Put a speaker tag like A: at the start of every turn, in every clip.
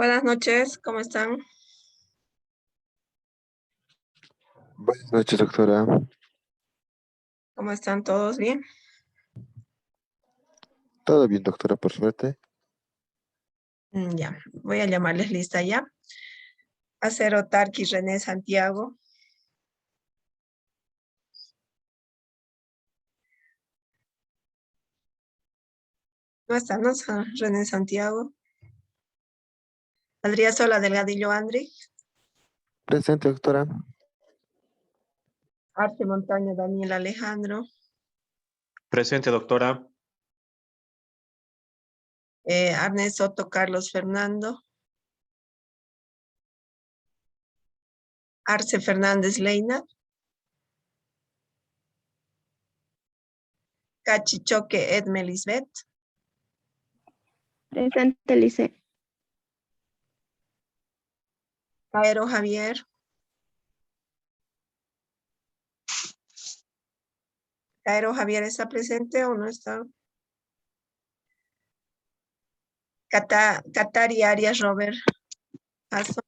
A: Buenas noches, ¿cómo están?
B: Buenas noches, doctora.
A: ¿Cómo están todos? ¿Bien?
B: Todo bien, doctora, por suerte.
A: Ya, voy a llamarles lista ya. Acero Tarqui René Santiago. No está, ¿no? René Santiago. Adriasola Delgadillo Andri.
B: Presente, doctora.
A: Arce Montaño Daniel Alejandro.
C: Presente, doctora.
A: Arnes Soto Carlos Fernando. Arce Fernández Leina. Cachichoque Edme Lisbeth.
D: Presente, Lice.
A: Caero Javier. Caero Javier, ¿está presente o no está? Catari Arias Robert Aso.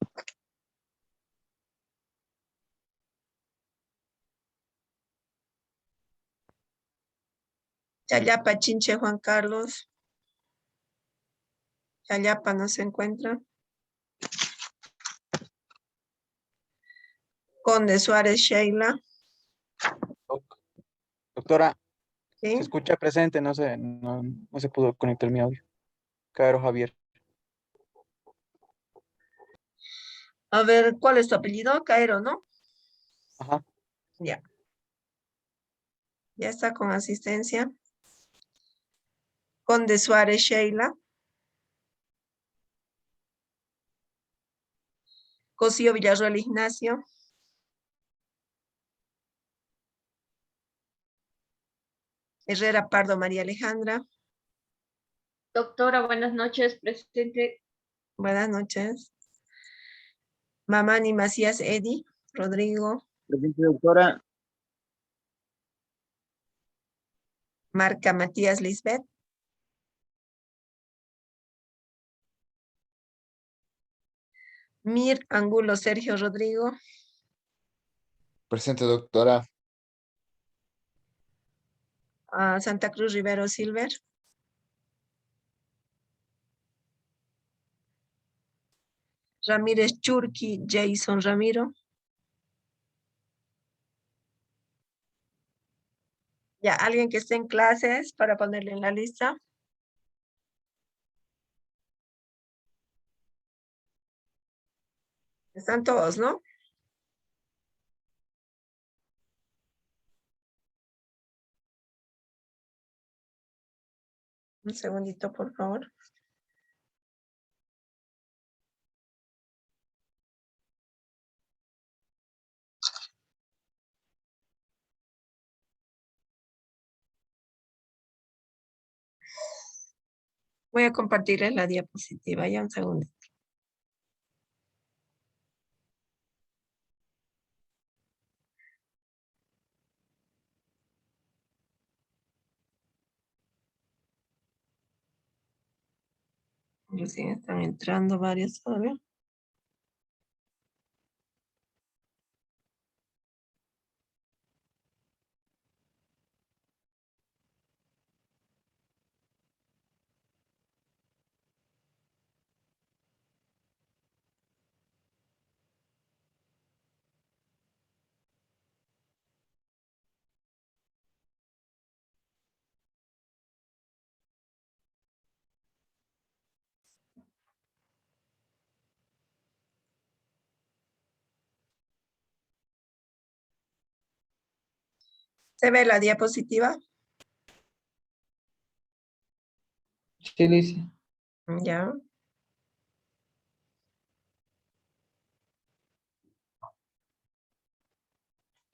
A: Chayapa Chinche Juan Carlos. Chayapa no se encuentra. Conde Suárez Sheila.
E: Doctora,
A: ¿Sí?
E: se escucha presente, no se pudo conectar mi audio. Caro Javier.
A: A ver, ¿cuál es tu apellido? Caero, ¿no?
E: Ajá.
A: Ya. Ya está con asistencia. Conde Suárez Sheila. Cosío Villarroel Ignacio. Herrera Pardo María Alejandra.
D: Doctora, buenas noches, presente.
A: Buenas noches. Mamani Macías Edi. Rodrigo.
F: Presente, doctora.
A: Marca Matías Lisbeth. Mir Angulo Sergio Rodrigo.
B: Presente, doctora.
A: Santa Cruz Rivero Silver. Ramírez Churqui Jason Ramiro. Ya, alguien que esté en clases para ponerle en la lista. Están todos, ¿no? Un segundito, por favor. Voy a compartirles la diapositiva, ya un segundo. Recién están entrando varios todavía. ¿Se ve la diapositiva?
F: Sí, Lice.
A: Ya.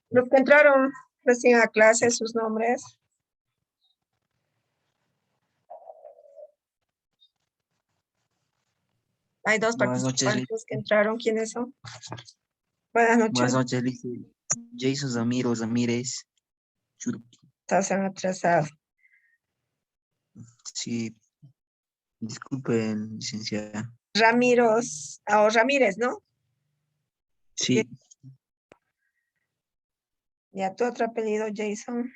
A: Los que entraron recién a clase, sus nombres. Hay dos
G: Buenas noches,
A: participantes que entraron. ¿Quiénes son? Buenas noches.
G: Buenas noches, Lice. Jason Ramírez, Churqui.
A: Se han atrasado.
G: Sí, disculpen, licenciada.
A: Ramírez, o Ramírez, ¿no?
G: Sí,
A: Ya tu otro apellido, Jason.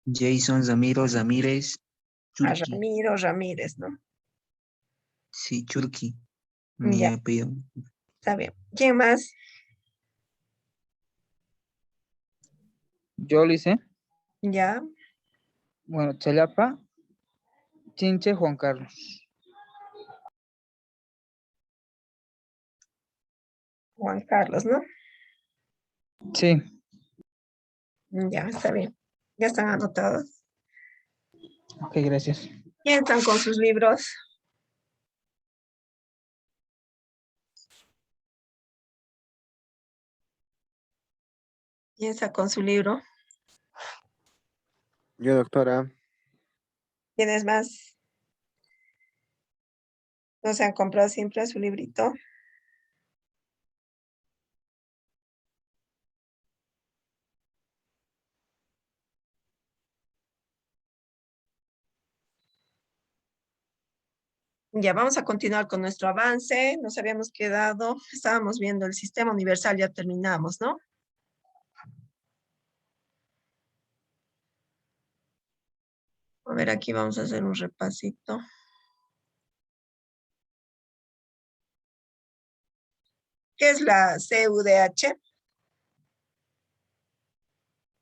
G: Jason Zamiro Zamírez Churqui.
A: Ramiro Ramírez, ¿no?
G: Sí, Churqui. Mi
A: Ya,
G: apellido.
A: está bien. ¿Quién más?
F: Yo, Lice.
A: Ya,
F: Bueno, Chelapa, Chinche, Juan Carlos.
A: Juan Carlos, ¿no?
F: Sí.
A: Ya, está bien. Ya están anotados.
F: Ok, gracias.
A: ¿Quién están con sus libros? ¿Quién está con su libro?
B: Yo, doctora.
A: ¿Quiénes más? ¿No se han comprado siempre su librito? Ya vamos a continuar con nuestro avance. Nos habíamos quedado, estábamos viendo el sistema universal, ya terminamos, ¿no? A ver, aquí vamos a hacer un repasito. ¿Qué es la CUDH?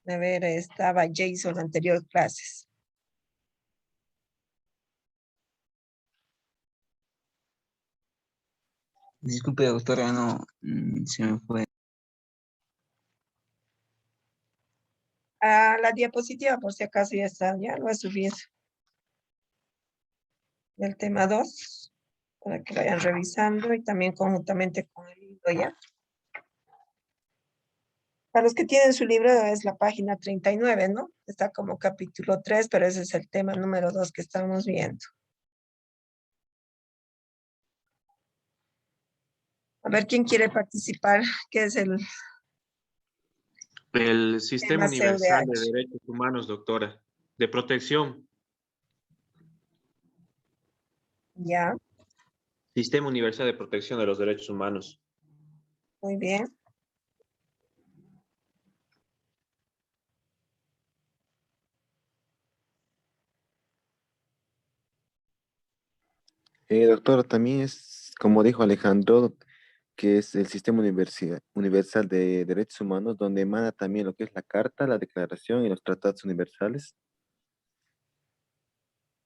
A: A ver, estaba Jason en anterior clases.
G: Disculpe, doctora, no, se me fue.
A: La diapositiva, por si acaso ya está, ya lo he subido. Del tema 2, para que lo vayan revisando y también conjuntamente con el libro ya. Para los que tienen su libro es la página 39, ¿no? Está como capítulo 3, pero ese es el tema número 2 que estamos viendo. A ver, ¿quién quiere participar? ¿Qué es el
C: El Sistema
A: tema
C: Universal de
A: CUDH?
C: Derechos Humanos, doctora. De protección.
A: Ya,
C: Sistema Universal de Protección de los Derechos Humanos.
A: muy bien.
B: Doctora, también es, como dijo Alejandro, que es el sistema universal de derechos humanos, donde emana también lo que es la Carta, la Declaración y los tratados universales.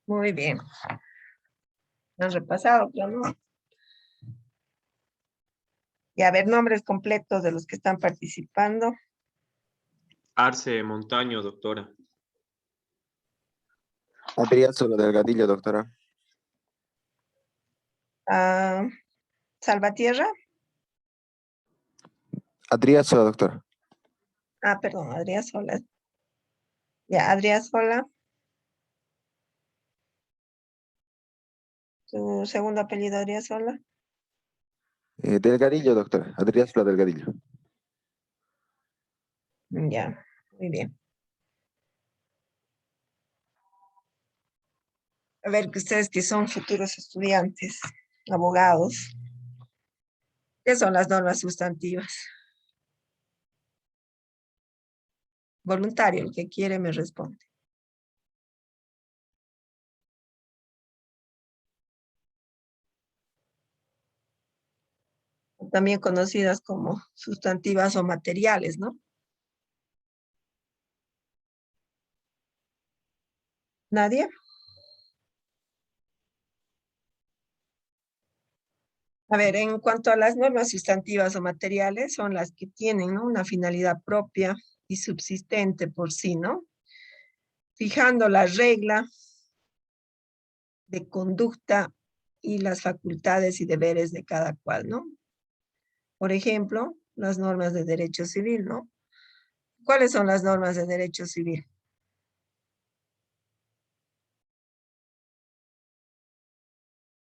A: Muy bien. Han repasado, pero no. Y a ver, nombres completos de los que están participando.
C: Arce Montaño, doctora.
B: Adrián Solo Delgadillo, doctora.
A: Ah, Salvatierra.
B: Adrián Solo, doctora.
A: Perdón, Adrián Sola. Ya, Adrián Sola. Tu segundo apellido, Adrián Sola.
B: Delgadillo, doctora. Adrián Solo Delgadillo.
A: Ya, muy bien. A ver, que ustedes que son futuros estudiantes, abogados, ¿qué son las normas sustantivas? Voluntario, el que quiere me responde. También conocidas como sustantivas o materiales, ¿no? ¿Nadie? A ver, en cuanto a las normas sustantivas o materiales, son las que tienen, ¿no?, una finalidad propia y subsistente por sí, ¿no? Fijando la regla de conducta y las facultades y deberes de cada cual, ¿no? Por ejemplo, las normas de derecho civil, ¿no? ¿Cuáles son las normas de derecho civil?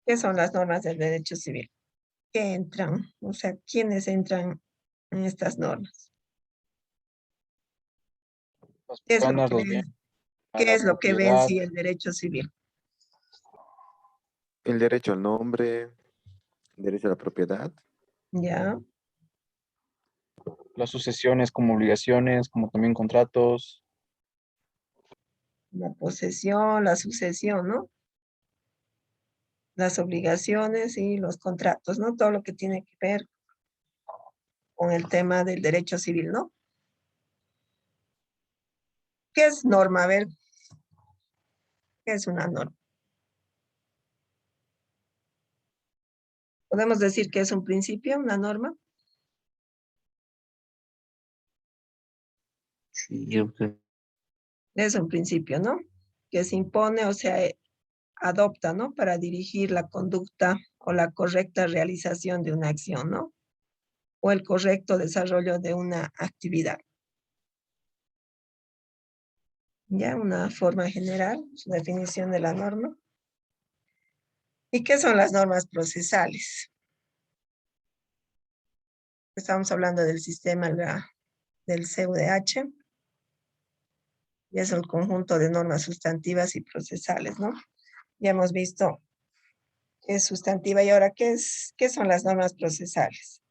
A: ¿Qué son las normas del derecho civil? ¿Qué entran? O sea, ¿quiénes entran en estas normas?
E: Las
A: ¿Qué es lo
E: personas,
A: que
E: los
A: ven?
E: bienes,
A: ¿Qué
E: la
A: es lo que ve en
E: propiedad,
A: sí el derecho civil?
B: El derecho al nombre, el derecho a la propiedad,
A: Ya,
E: Las sucesiones como obligaciones, como también contratos.
A: la posesión, la sucesión, ¿no? Las obligaciones y los contratos, ¿no? Todo lo que tiene que ver con el tema del derecho civil, ¿no? ¿Qué es norma? A ver, ¿qué es una norma? ¿Podemos decir que es un principio, una norma?
G: Sí, yo creo.
A: Es un principio, ¿no? Que se impone o se adopta, ¿no? Para dirigir la conducta o la correcta realización de una acción, ¿no? O el correcto desarrollo de una actividad. Ya, una forma general, su definición de la norma. ¿Y qué son las normas procesales? Estamos hablando del sistema del CUDH, y es el conjunto de normas sustantivas y procesales, ¿no? Ya hemos visto qué es sustantiva y ahora qué son las normas procesales.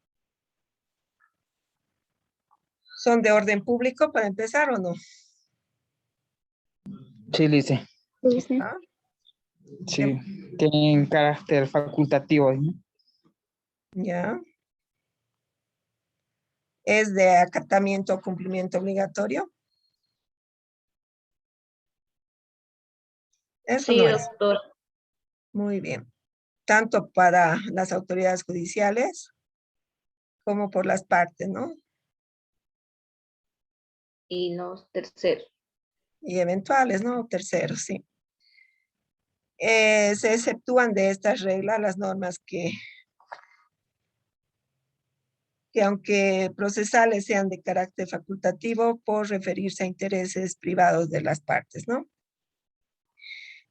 A: ¿Son de orden público para empezar o no?
F: Sí, Lice.
A: ¿Ah?
F: Sí, tienen carácter facultativo, ¿no?
A: Ya. ¿Es de acatamiento o cumplimiento obligatorio? Eso
D: Sí,
A: no es.
D: doctor.
A: Muy bien. Tanto para las autoridades judiciales como por las partes, ¿no?
D: Y los terceros.
A: Y eventuales, ¿no? Terceros, sí. Se exceptúan de estas reglas las normas que aunque procesales sean de carácter facultativo por referirse a intereses privados de las partes, ¿no?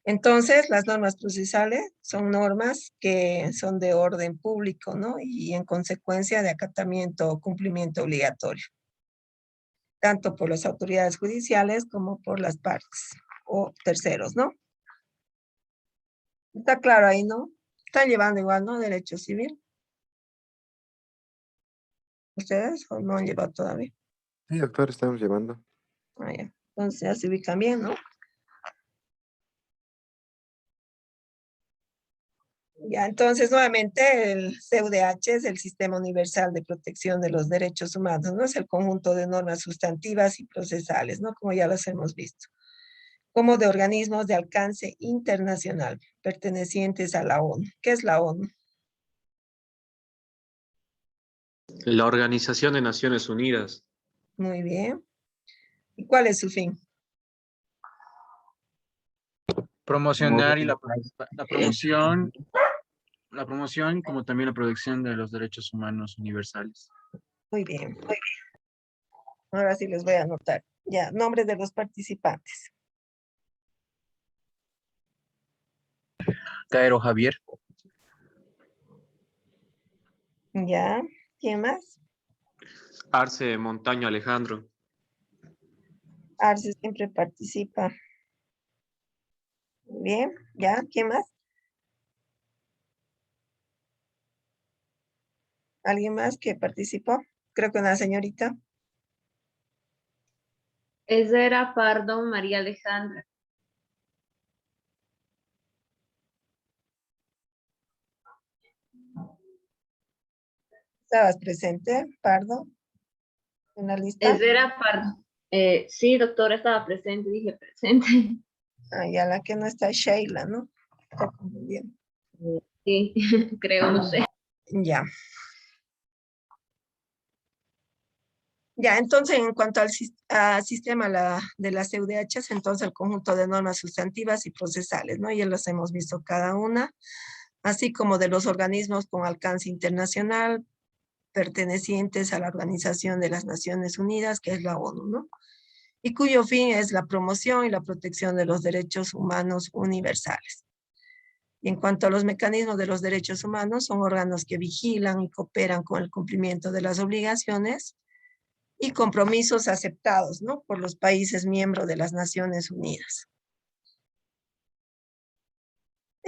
A: Entonces, las normas procesales son normas que son de orden público, ¿no? Y en consecuencia de acatamiento o cumplimiento obligatorio, tanto por las autoridades judiciales como por las partes o terceros, ¿no? Está claro ahí, ¿no? Están llevando igual, ¿no? Derecho civil. ¿Ustedes o no han llevado todavía?
B: sí, doctor, estamos llevando.
A: Ah, ya. Entonces ya se ubican bien, ¿no? Ya, entonces nuevamente el CUDH es el Sistema Universal de Protección de los Derechos Humanos, ¿no? Es el conjunto de normas sustantivas y procesales, ¿no? Como ya las hemos visto. Como de organismos de alcance internacional, pertenecientes a la ONU. ¿Qué es la ONU?
C: La Organización de Naciones Unidas.
A: Muy bien. ¿Y cuál es su fin?
E: Promocionar y la promoción como también la protección de los derechos humanos universales.
A: Muy bien. Ahora sí les voy a anotar. Ya, nombres de los participantes.
E: Caero Javier,
A: Ya, ¿quién más?
C: Arce Montaño Alejandro.
A: Arce siempre participa. Bien, ya, ¿quién más? ¿Alguien más que participó? Creo que una señorita.
D: Esa era Pardo María Alejandra.
A: ¿Estabas presente, Pardo, en la lista?
D: Esa era Pardo. Sí, doctora, estaba presente, dije presente.
A: Ah, ya la que no está es Sheila, ¿no? Está confundiendo.
D: Sí, creo, no sé.
A: Ya. Ya, entonces en cuanto al sistema de las CUDHs, entonces el conjunto de normas sustantivas y procesales, ¿no? Ya las hemos visto cada una, así como de los organismos con alcance internacional pertenecientes a la Organización de las Naciones Unidas, que es la ONU, ¿no? Y cuyo fin es la promoción y la protección de los derechos humanos universales. Y en cuanto a los mecanismos de los derechos humanos, son órganos que vigilan y cooperan con el cumplimiento de las obligaciones y compromisos aceptados, ¿no? Por los países miembros de las Naciones Unidas.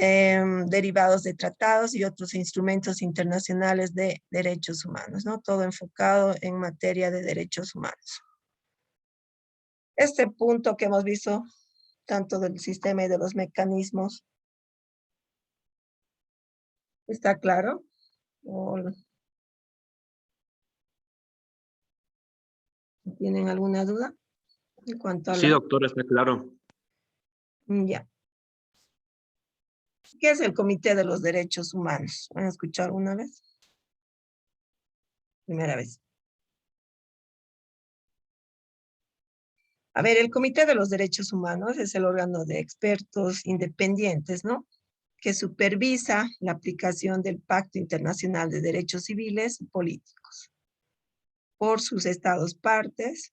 A: derivados de tratados y otros instrumentos internacionales de derechos humanos, ¿no? Todo enfocado en materia de derechos humanos. Este punto que hemos visto, tanto del sistema y de los mecanismos, ¿está claro? ¿Tienen alguna duda en cuanto a
C: Sí, doctor, está claro.
A: Ya. ¿Qué es el Comité de los Derechos Humanos? ¿Han escuchado alguna vez? Primera vez. A ver, el Comité de los Derechos Humanos es el órgano de expertos independientes, ¿no? Que supervisa la aplicación del Pacto Internacional de Derechos Civiles y Políticos por sus estados partes.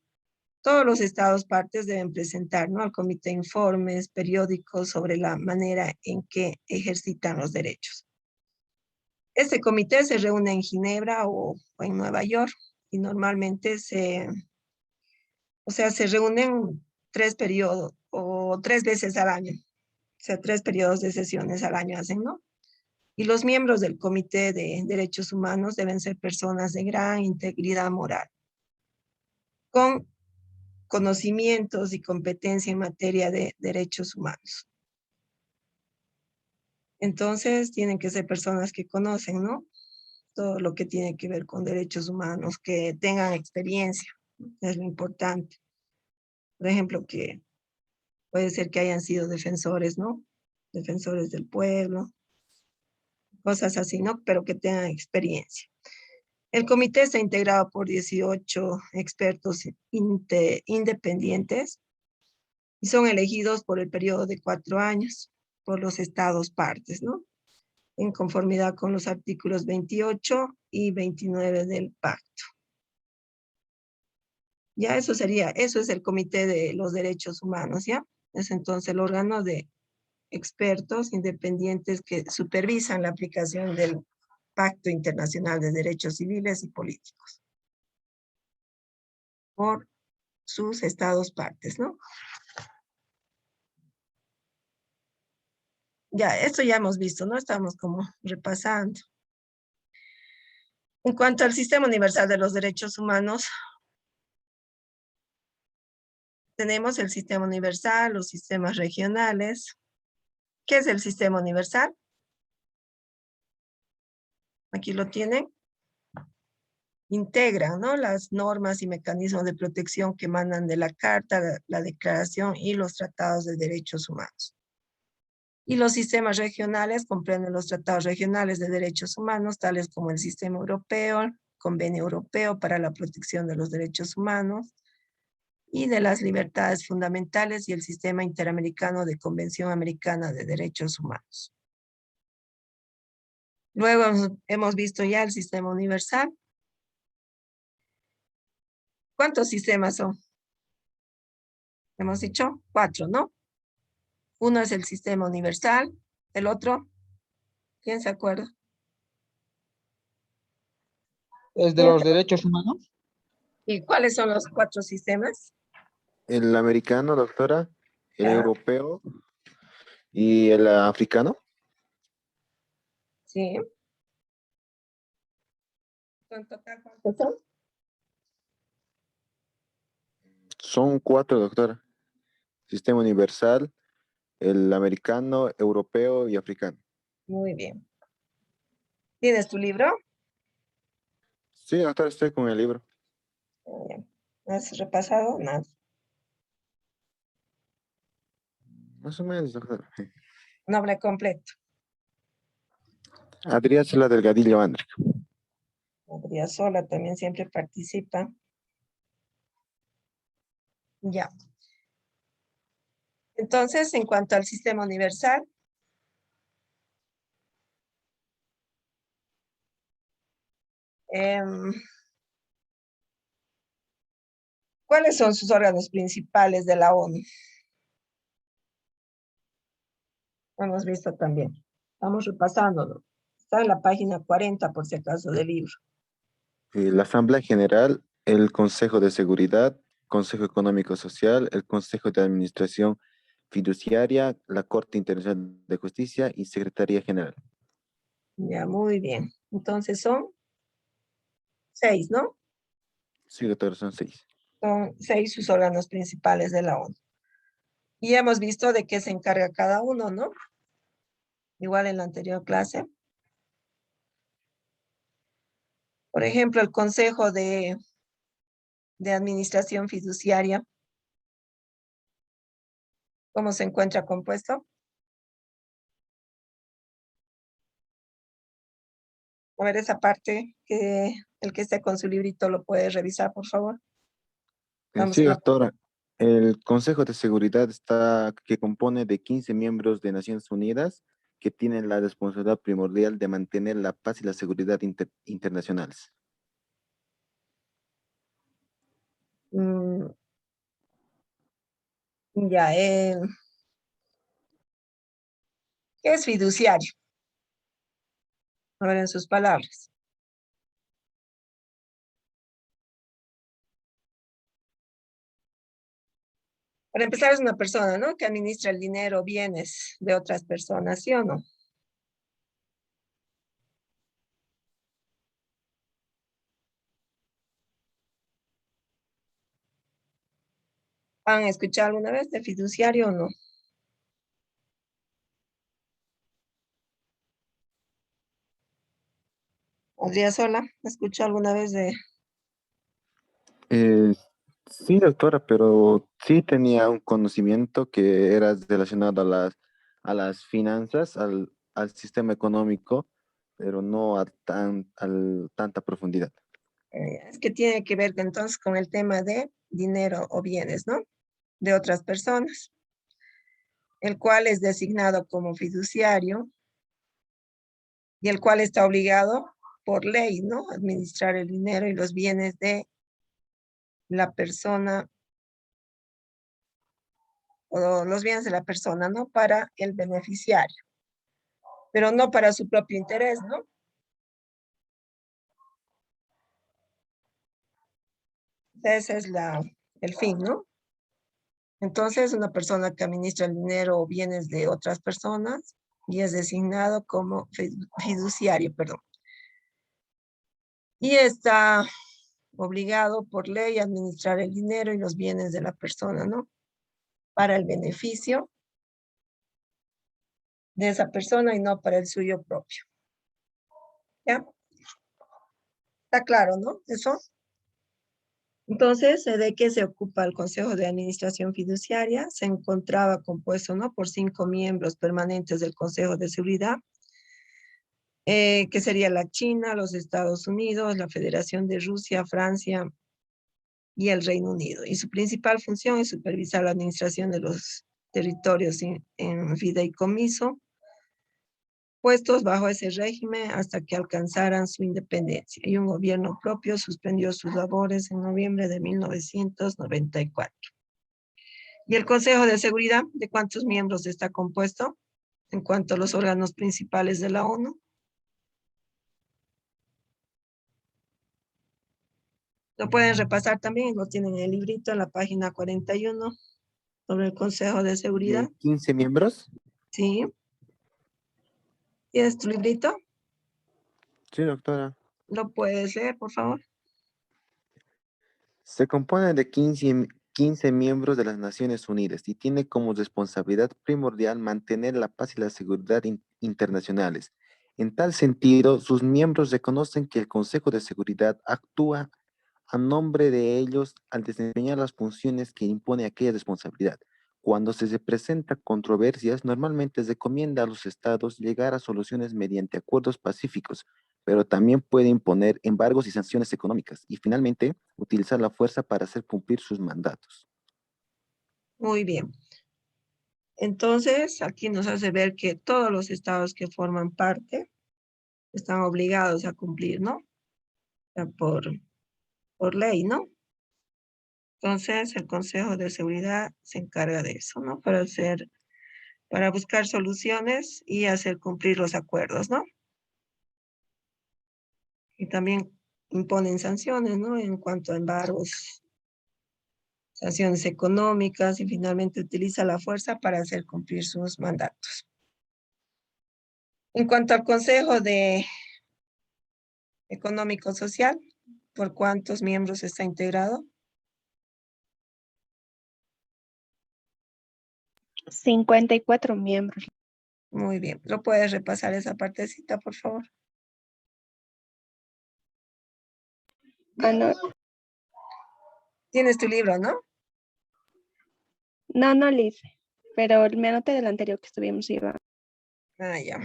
A: Todos los estados partes deben presentar, ¿no?, al comité informes periódicos sobre la manera en que ejercitan los derechos. Este comité se reúne en Ginebra o en Nueva York y normalmente se reúnen 3 periodos o 3 veces al año. O sea, 3 periodos de sesiones al año hacen, ¿no? Y los miembros del Comité de Derechos Humanos deben ser personas de gran integridad moral, con conocimientos y competencia en materia de derechos humanos. Entonces, tienen que ser personas que conocen, ¿no?, todo lo que tiene que ver con derechos humanos, que tengan experiencia, es lo importante. Por ejemplo, que puede ser que hayan sido defensores, ¿no?, defensores del pueblo, cosas así, ¿no?, pero que tengan experiencia. El comité está integrado por 18 expertos independientes y son elegidos por el periodo de 4 años por los estados partes, ¿no?, en conformidad con los artículos 28 y 29 del pacto. Ya eso es el Comité de los Derechos Humanos, ¿ya? Es entonces el órgano de expertos independientes que supervisan la aplicación del Pacto Internacional de Derechos Civiles y Políticos por sus estados partes, ¿no? Ya, esto ya hemos visto, ¿no? Estamos como repasando. En cuanto al Sistema Universal de los Derechos Humanos, tenemos el Sistema Universal, los sistemas regionales. ¿Qué es el Sistema Universal? Aquí lo tienen. Integran, ¿no?, las normas y mecanismos de protección que emanan de la Carta, la Declaración y los tratados de derechos humanos. Y los sistemas regionales comprenden los tratados regionales de derechos humanos, tales como el Sistema Europeo, el Convenio Europeo para la Protección de los Derechos Humanos y de las Libertades Fundamentales y el Sistema Interamericano de Convención Americana de Derechos Humanos. Luego hemos visto ya el Sistema Universal. ¿Cuántos sistemas son? Hemos dicho 4, ¿no? Uno es el Sistema Universal, el otro, ¿quién se acuerda?
F: ¿Es de los derechos humanos?
A: ¿Y cuáles son los 4 sistemas?
B: El americano, doctora, el
A: Ya.
B: europeo y el africano.
A: Sí. ¿En total cuántos son?
B: Son 4, doctora. Sistema universal, el americano, europeo y africano.
A: Muy bien. ¿Tienes tu libro?
B: Sí, doctora, estoy con el libro.
A: Bien. ¿Has repasado? Nada.
B: Más o menos, doctora.
A: Nombre completo.
B: Adrián Sola Delgadillo André.
A: Adrián Sola también siempre participa. Ya. Entonces, en cuanto al Sistema Universal, ¿cuáles son sus órganos principales de la ONU? Hemos visto también. Estamos repasándolo. Está en la página 40, por si acaso, del libro.
B: La Asamblea General, el Consejo de Seguridad, Consejo Económico Social, el Consejo de Administración Fiduciaria, la Corte Internacional de Justicia y Secretaría General.
A: Ya, muy bien. Entonces son 6, ¿no?
B: Sí, doctora, son 6.
A: Son 6 sus órganos principales de la ONU. Y hemos visto de qué se encarga cada uno, ¿no? Igual en la anterior clase. Por ejemplo, el Consejo de Administración Fiduciaria. ¿Cómo se encuentra compuesto? A ver, esa parte, que el que esté con su librito lo puede revisar, por favor. Vamos
B: Sí,
A: a la...
B: doctora. El Consejo de Seguridad que compone de 15 miembros de Naciones Unidas que tienen la responsabilidad primordial de mantener la paz y la seguridad internacionales.
A: Mm, ya, ¿qué es fiduciario? A ver, en sus palabras. Para empezar, es una persona, ¿no? Que administra el dinero o bienes de otras personas, ¿sí o no? ¿Han escuchado alguna vez de fiduciario o no? Adrián Sola, ¿escuchó alguna vez de...
B: Eh, sí, doctora, pero sí tenía un conocimiento que era relacionado a las finanzas, al sistema económico, pero no a tanta profundidad.
A: Es que tiene que ver entonces con el tema de dinero o bienes, ¿no? De otras personas, el cual es designado como fiduciario y el cual está obligado por ley, ¿no? Administrar el dinero y los bienes de la persona o los bienes de la persona, ¿no? Para el beneficiario, pero no para su propio interés, ¿no? Ese es el fin, ¿no? Entonces, una persona que administra el dinero o bienes de otras personas y es designado como fiduciario, perdón. Y está obligado por ley a administrar el dinero y los bienes de la persona, ¿no? Para el beneficio de esa persona y no para el suyo propio. ¿Ya? Está claro, ¿no? Eso. Entonces, ¿de qué se ocupa el Consejo de Administración Fiduciaria? Se encontraba compuesto, ¿no? Por 5 miembros permanentes del Consejo de Seguridad, que sería la China, los Estados Unidos, la Federación de Rusia, Francia y el Reino Unido. Y su principal función es supervisar la administración de los territorios en fideicomiso, puestos bajo ese régimen hasta que alcanzaran su independencia. Y un gobierno propio suspendió sus labores en noviembre de 1994. ¿Y el Consejo de Seguridad, de cuántos miembros está compuesto en cuanto a los órganos principales de la ONU? Lo pueden repasar también, lo tienen en el librito en la página 41 sobre el Consejo de Seguridad.
B: 15 miembros.
A: Sí. ¿Tienes tu librito?
B: Sí, doctora.
A: ¿Lo puedes leer, por favor?
B: Se compone de 15 miembros de las Naciones Unidas y tiene como responsabilidad primordial mantener la paz y la seguridad internacionales. En tal sentido, sus miembros reconocen que el Consejo de Seguridad actúa a nombre de ellos al desempeñar las funciones que impone aquella responsabilidad. Cuando se presentan controversias, normalmente se recomienda a los estados llegar a soluciones mediante acuerdos pacíficos, pero también puede imponer embargos y sanciones económicas y finalmente utilizar la fuerza para hacer cumplir sus mandatos.
A: Muy bien. Entonces, aquí nos hace ver que todos los estados que forman parte están obligados a cumplir, ¿no? O sea, por ley, ¿no? Entonces, el Consejo de Seguridad se encarga de eso, ¿no? Para buscar soluciones y hacer cumplir los acuerdos, ¿no? Y también imponen sanciones, ¿no? En cuanto a embargos, sanciones económicas y finalmente utiliza la fuerza para hacer cumplir sus mandatos. En cuanto al Consejo de Económico Social, ¿por cuántos miembros está integrado?
H: 54 miembros.
A: Muy bien. ¿Lo puedes repasar esa partecita, por favor?
H: Ah, no,
A: Tienes tu libro, ¿no?
H: no lo hice, pero me anoté del anterior que estuvimos llevando.
A: Ah, ya.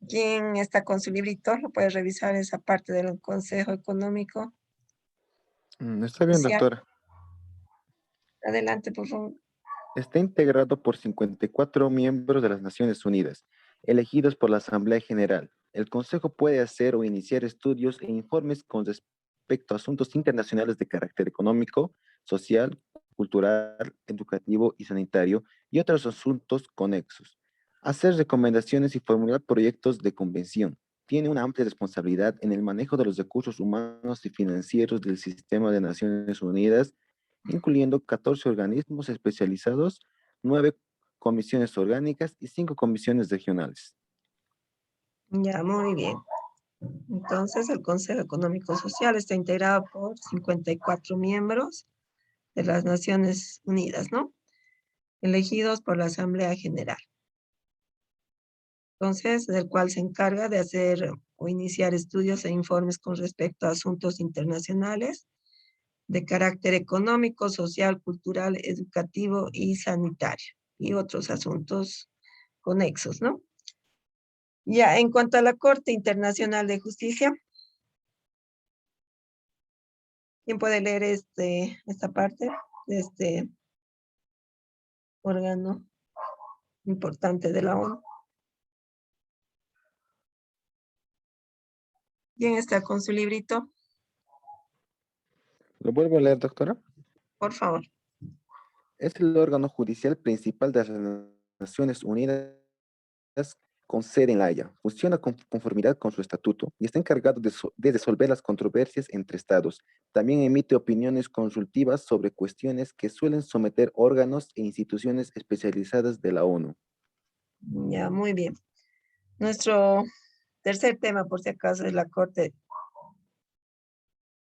A: ¿Quién está con su librito? ¿Lo puedes revisar esa parte del Consejo Económico
B: Está bien,
A: Social?
B: doctora.
A: Adelante, por favor.
B: Está integrado por 54 miembros de las Naciones Unidas, elegidos por la Asamblea General. El Consejo puede hacer o iniciar estudios e informes con respecto a asuntos internacionales de carácter económico, social, cultural, educativo y sanitario y otros asuntos conexos. Hacer recomendaciones y formular proyectos de convención. Tiene una amplia responsabilidad en el manejo de los recursos humanos y financieros del sistema de Naciones Unidas, incluyendo 14 organismos especializados, 9 comisiones orgánicas y 5 comisiones regionales.
A: Ya, muy bien. Entonces, el Consejo Económico Social está integrado por 54 miembros de las Naciones Unidas, ¿no? Elegidos por la Asamblea General. Entonces, del cual se encarga de hacer o iniciar estudios e informes con respecto a asuntos internacionales de carácter económico, social, cultural, educativo y sanitario, y otros asuntos conexos, ¿no? Ya, en cuanto a la Corte Internacional de Justicia, ¿quién puede leer esta parte de este órgano importante de la ONU? ¿Quién está con su librito?
B: ¿Lo vuelvo a leer, doctora?
A: Por favor.
B: Es el órgano judicial principal de las Naciones Unidas con sede en La Haya. Funciona con conformidad con su estatuto y está encargado de resolver las controversias entre estados. También emite opiniones consultivas sobre cuestiones que suelen someter órganos e instituciones especializadas de la ONU.
A: Ya, muy bien. Nuestro tercer tema, por si acaso, es la Corte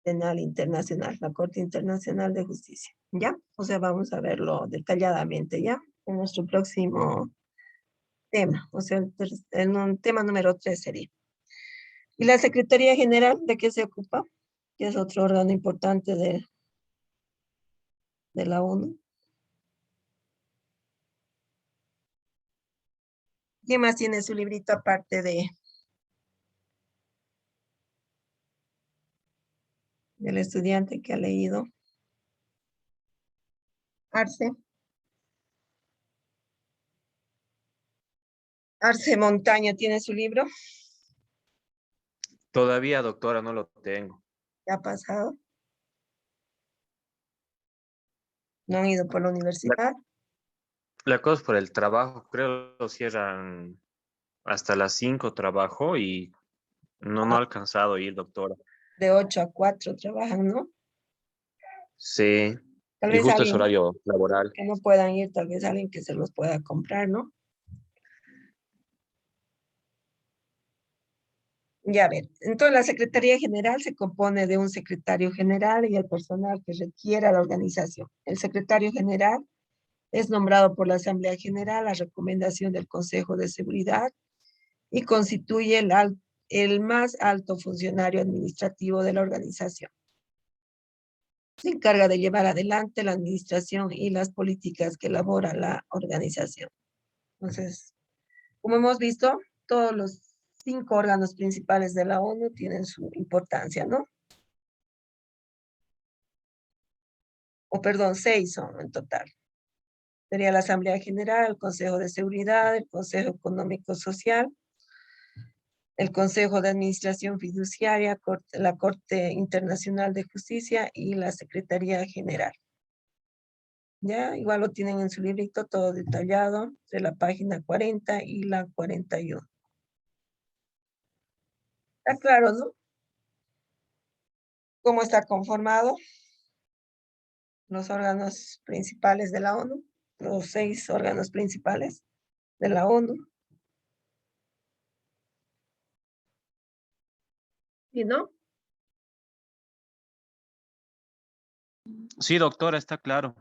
A: Penal Internacional, la Corte Internacional de Justicia, ¿ya? O sea, vamos a verlo detalladamente, ¿ya? En nuestro próximo tema, o sea, en un tema número 3 sería. ¿Y la Secretaría General de qué se ocupa? Que es otro órgano importante de la ONU. ¿Quién más tiene su librito aparte del estudiante que ha leído? Arce. Arce Montaño tiene su libro.
C: Todavía, doctora, no lo tengo.
A: ¿Ya ha pasado? ¿No han ido por la universidad?
C: La cosa es por el trabajo, creo lo cierran hasta las 5 trabajo y no ha alcanzado a ir, doctora.
A: De 8 a 4 trabajan, ¿no?
C: Sí,
A: Tal
C: y
A: vez
C: justo es
A: alguien
C: horario laboral.
A: que no puedan ir, tal vez alguien que se los pueda comprar, ¿no? Ya ver, entonces la Secretaría General se compone de un secretario general y el personal que requiera la organización. El secretario general es nombrado por la Asamblea General a recomendación del Consejo de Seguridad y constituye el más alto funcionario administrativo de la organización. Se encarga de llevar adelante la administración y las políticas que elabora la organización. Entonces, como hemos visto, todos los 5 órganos principales de la ONU tienen su importancia, ¿no? O perdón, 6 son en total. Sería la Asamblea General, el Consejo de Seguridad, el Consejo Económico Social, el Consejo de Administración Fiduciaria, la Corte Internacional de Justicia y la Secretaría General. Ya, igual lo tienen en su librito todo detallado, de la página 40 y la 41. Está claro, ¿no? ¿Cómo está conformado? los órganos principales de la ONU, los 6 órganos principales de la ONU. ¿Y no?
C: Sí, doctora, está claro.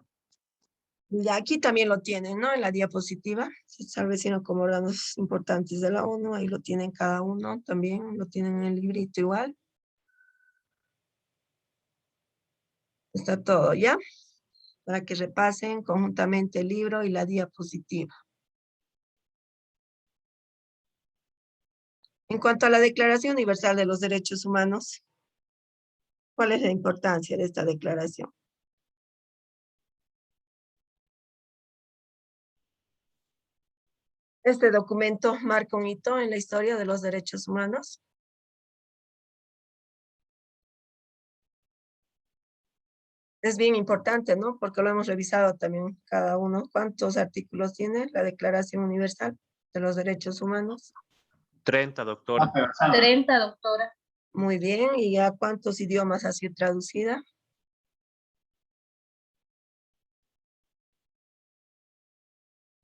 A: Y aquí también lo tienen, ¿no? En la diapositiva, se estableciendo como órganos importantes de la ONU, ahí lo tienen cada uno, también lo tienen en el librito igual. Está todo, ¿ya? Para que repasen conjuntamente el libro y la diapositiva. En cuanto a la Declaración Universal de los Derechos Humanos, ¿cuál es la importancia de esta declaración? Este documento marca un hito en la historia de los derechos humanos. Es bien importante, ¿no? Porque lo hemos revisado también cada uno. ¿Cuántos artículos tiene la Declaración Universal de los Derechos Humanos?
C: 30, doctora.
D: 30, doctora.
A: Muy bien. ¿Y a cuántos idiomas ha sido traducida?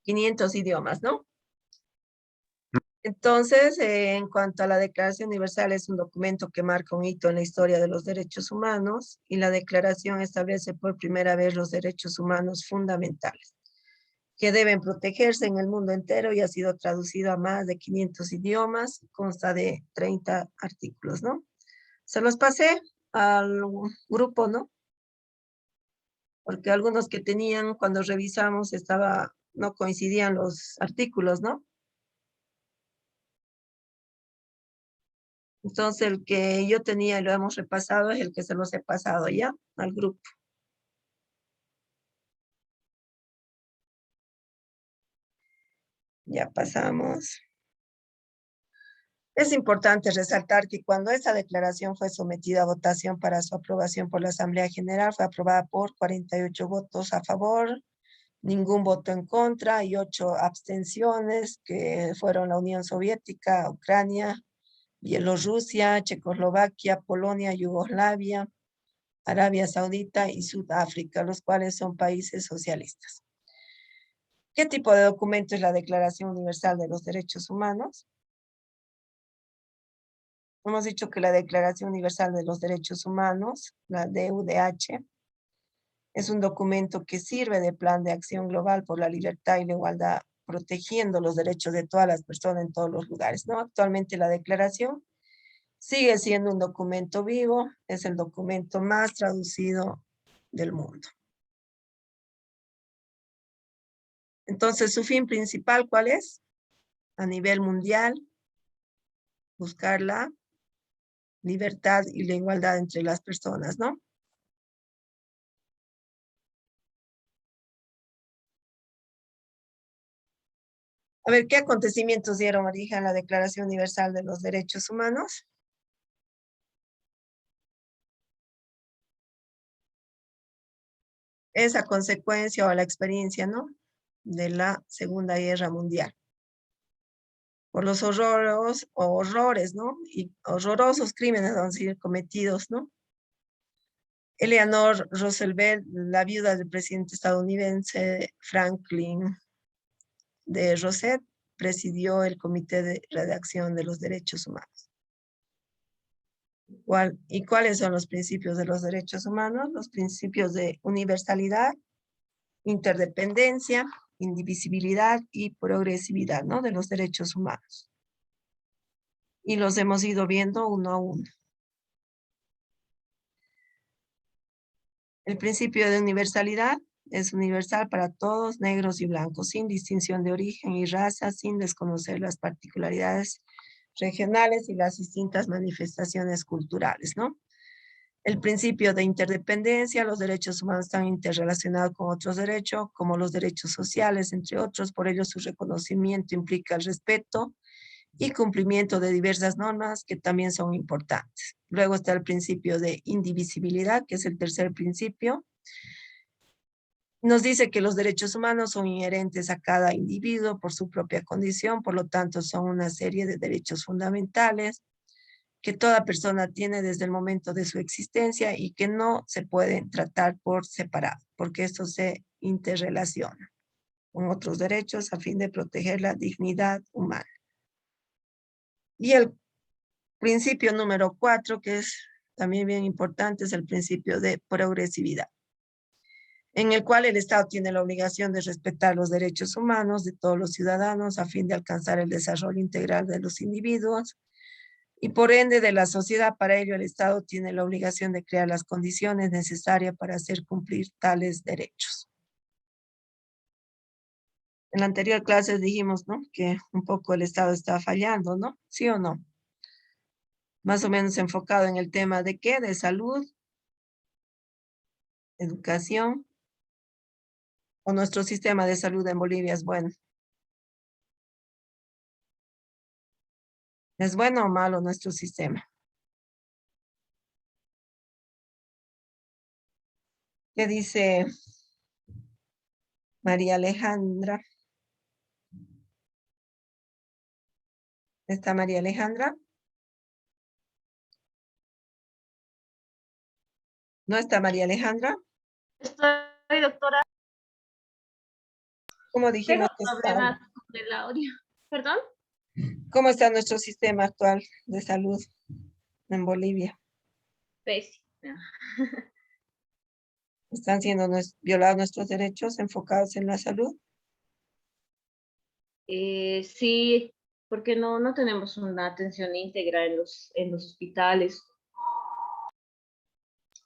A: 500 idiomas, ¿no? Entonces, en cuanto a la Declaración Universal, es un documento que marca un hito en la historia de los derechos humanos y la declaración establece por primera vez los derechos humanos fundamentales que deben protegerse en el mundo entero y ha sido traducido a más de 500 idiomas, consta de 30 artículos, ¿no? Se los pasé al grupo, ¿no? Porque algunos que tenían, cuando revisamos, no coincidían los artículos, ¿no? Entonces, el que yo tenía y lo hemos repasado es el que se los he pasado ya al grupo. Ya pasamos. Es importante resaltar que cuando esta declaración fue sometida a votación para su aprobación por la Asamblea General, fue aprobada por 48 votos a favor, ningún voto en contra y 8 abstenciones, que fueron la Unión Soviética, Ucrania, Bielorrusia, Checoslovaquia, Polonia, Yugoslavia, Arabia Saudita y Sudáfrica, los cuales son países socialistas. ¿Qué tipo de documento es la Declaración Universal de los Derechos Humanos? Hemos dicho que la Declaración Universal de los Derechos Humanos, la DUDH, es un documento que sirve de plan de acción global por la libertad y la igualdad, protegiendo los derechos de todas las personas en todos los lugares, ¿no? Actualmente la declaración sigue siendo un documento vivo, es el documento más traducido del mundo. Entonces, su fin principal, ¿cuál es? A nivel mundial, buscar la libertad y la igualdad entre las personas, ¿no? A ver, ¿qué acontecimientos dieron origen a la Declaración Universal de los Derechos Humanos? Esa consecuencia o la experiencia, ¿no? De la Segunda Guerra Mundial. Por los horrores, ¿no? Y horrorosos crímenes han sido cometidos, ¿no? Eleanor Roosevelt, la viuda del presidente estadounidense Franklin D. Roosevelt, presidió el Comité de Redacción de los Derechos Humanos. ¿Y cuáles son los principios de los derechos humanos? Los principios de universalidad, interdependencia, indivisibilidad y progresividad, ¿no? De los derechos humanos. Y los hemos ido viendo uno a uno. El principio de universalidad es universal para todos, negros y blancos, sin distinción de origen y raza, sin desconocer las particularidades regionales y las distintas manifestaciones culturales, ¿no? El principio de interdependencia, los derechos humanos están interrelacionados con otros derechos, como los derechos sociales, entre otros, por ello su reconocimiento implica el respeto y cumplimiento de diversas normas que también son importantes. Luego está el principio de indivisibilidad, que es el tercer principio. Nos dice que los derechos humanos son inherentes a cada individuo por su propia condición, por lo tanto son una serie de derechos fundamentales. que toda persona tiene desde el momento de su existencia y que no se pueden tratar por separado, porque esto se interrelaciona con otros derechos a fin de proteger la dignidad humana. Y el principio número 4, que es también bien importante, es el principio de progresividad, en el cual el Estado tiene la obligación de respetar los derechos humanos de todos los ciudadanos a fin de alcanzar el desarrollo integral de los individuos y por ende de la sociedad. Para ello el Estado tiene la obligación de crear las condiciones necesarias para hacer cumplir tales derechos. En la anterior clase dijimos, ¿no?, que un poco el Estado está fallando, ¿no? ¿Sí o no? Más o menos enfocado en el tema de ¿qué? De salud, educación, o nuestro sistema de salud en Bolivia es bueno. ¿Es bueno o malo nuestro sistema? ¿Qué dice María Alejandra? ¿Está María Alejandra? ¿No está María Alejandra?
D: Estoy, doctora.
A: ¿Cómo
D: Tengo
A: dijimos que está?
D: problemas con el audio. ¿Perdón?
A: ¿Cómo está nuestro sistema actual de salud en Bolivia?
D: Pésimo.
A: ¿Están siendo violados nuestros derechos enfocados en la salud?
D: Sí, porque no tenemos una atención íntegra en los hospitales.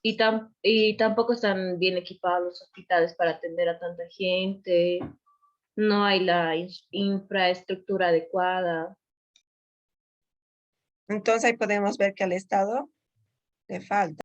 D: Y tampoco están bien equipados los hospitales para atender a tanta gente. No hay la infraestructura adecuada.
A: Entonces ahí podemos ver que al Estado le falta.